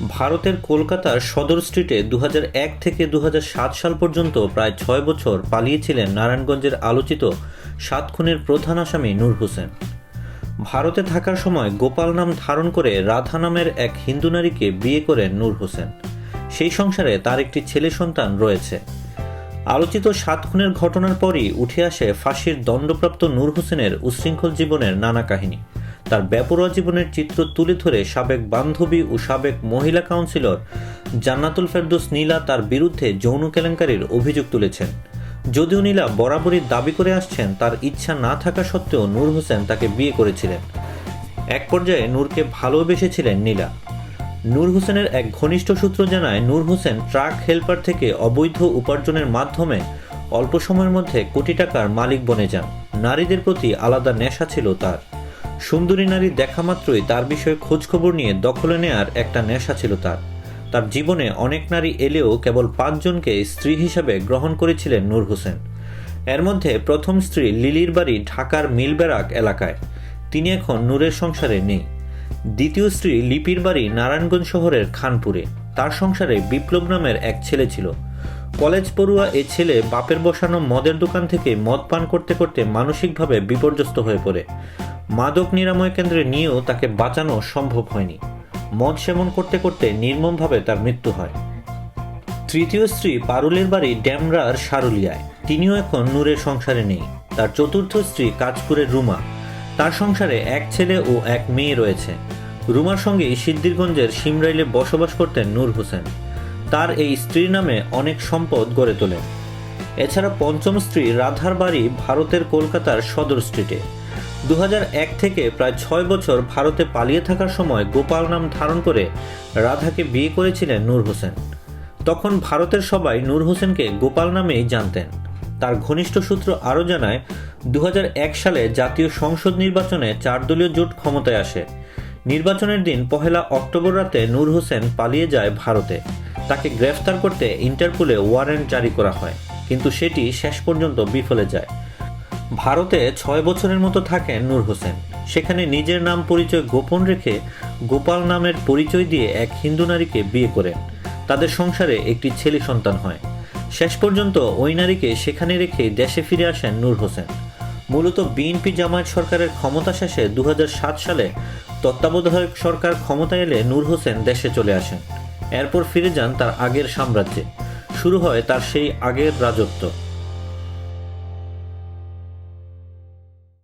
ভারতের কলকাতার সদর স্ট্রিটে ২০০১ থেকে ২০০৭ সাল পর্যন্ত প্রায় ৬ বছর পালিয়েছিলেন নারায়ণগঞ্জের আলোচিত ৭ খুনের প্রধান আসামি নূর হোসেন। ভারতে থাকার সময় গোপাল নাম ধারণ করে রাধা নামের এক হিন্দু নারীকে বিয়ে করেন নূর হোসেন। সেই সংসারে তার একটি ছেলে সন্তান রয়েছে। আলোচিত ৭ খুনের ঘটনার পরই উঠে আসে ফাঁসির দণ্ডপ্রাপ্ত নূর হোসেনের উচ্ছৃঙ্খল জীবনের নানা কাহিনী। তার বেপরোয়া জীবনের চিত্র তুলে ধরে সাবেক বান্ধবী ও সাবেক মহিলা কাউন্সিলর জান্নাতুল ফেরদৌস নীলা তার বিরুদ্ধে যৌন কেলেঙ্কারির অভিযোগ তুলেছেন। যদিও নীলা বরাবরই দাবি করে আসছেন তার ইচ্ছা না থাকা সত্ত্বেও নূর হোসেন তাকে বিয়ে করেছিলেন। এক পর্যায়ে নূরকে ভালোবেসেছিলেন নীলা। নূর হোসেনের এক ঘনিষ্ঠ সূত্র জানায়, নূর হোসেন ট্রাক হেল্পার থেকে অবৈধ উপার্জনের মাধ্যমে অল্প সময়ের মধ্যে কোটি টাকার মালিক বনে যান। নারীদের প্রতি আলাদা নেশা ছিল তার। সুন্দরী নারী দেখা মাত্রই তার বিষয়ে খোঁজখবর নিয়ে দখলে নেয়ার একটা নেশা ছিল তার। তার জীবনে অনেক নারী এলেও কেবল ৫ জনকে স্ত্রী হিসাবে গ্রহণ করেছিলেন নূর হোসেন। এর মধ্যে প্রথম স্ত্রী লিলির বাড়ি ঢাকার মিলব্যারাক এলাকায়, তিনি এখন নূরের সংসারে নেই। দ্বিতীয় স্ত্রী লিপির বাড়ি নারায়ণগঞ্জ শহরের খানপুরে, তার সংসারে বিপ্লব নামের এক ছেলে ছিল। কলেজ পড়ুয়া এ ছেলে বাপের বসানো মদের দোকান থেকে মদ পান করতে করতে মানসিকভাবে বিপর্যস্ত হয়ে পড়ে। মাদক নিরাময় কেন্দ্রে নিয়েও তাকে বাঁচানো সম্ভব হয়নি। মদ সেবন করতে করতে নির্মমভাবে তার মৃত্যু হয়। তৃতীয় স্ত্রী পারুলের বাড়ি ডেমরার সারুলিয়ায়, তিনিও এখন নূরের সংসারে নেই। তার চতুর্থ স্ত্রী কাঁচপুরের রুমা, তার সংসারে এক ছেলে ও এক মেয়ে রয়েছে। রুমার সঙ্গেই সিদ্ধিরগঞ্জের সিমরাইলে বসবাস করতেন নূর হোসেন। তার এই স্ত্রীর নামে অনেক সম্পদ গড়ে তোলেন। এছাড়া পঞ্চম স্ত্রী রাধার বাড়ি ভারতের কলকাতার সদর স্ট্রিটে। ২০০১ থেকে প্রায় ৬ বছর ভারতে পালিয়ে থাকার সময় গোপাল নাম ধারণ করে রাধাকে বিয়ে করেছিলেন নূর হোসেন। তখন ভারতের সবাই নূর হোসেনকে গোপাল নামেই জানতেন। তার ঘনিষ্ঠ সূত্র আরও জানায়, ২০০১ সালে জাতীয় সংসদ নির্বাচনে ৪ দলীয় জোট ক্ষমতায় আসে। নির্বাচনের দিন ১ অক্টোবর রাতে নূর হোসেন পালিয়ে যায় ভারতে। তাকে গ্রেফতার করতে ইন্টারপোলে ওয়ারেন্ট জারি করা হয়, কিন্তু সেটি শেষ পর্যন্ত বিফলে যায়। ভারতে ৬ বছরের মতো থাকেন নূর হোসেন। সেখানে নিজের নাম পরিচয় গোপন রেখে গোপাল নামের পরিচয় দিয়ে এক হিন্দু নারীকে বিয়ে করেন। তাদের সংসারে একটি ছেলে সন্তান হয়। শেষ পর্যন্ত ওই নারীকে সেখানে রেখে দেশে ফিরে আসেন নূর হোসেন। মূলত বিএনপি জামায়াত সরকারের ক্ষমতা শেষে ২০০৭ সালে তত্ত্বাবধায়ক সরকার ক্ষমতায় এলে নূর হোসেন দেশে চলে আসেন। এরপর ফিরে যান তার আগের সাম্রাজ্যে। শুরু হয় তার সেই আগের রাজত্ব।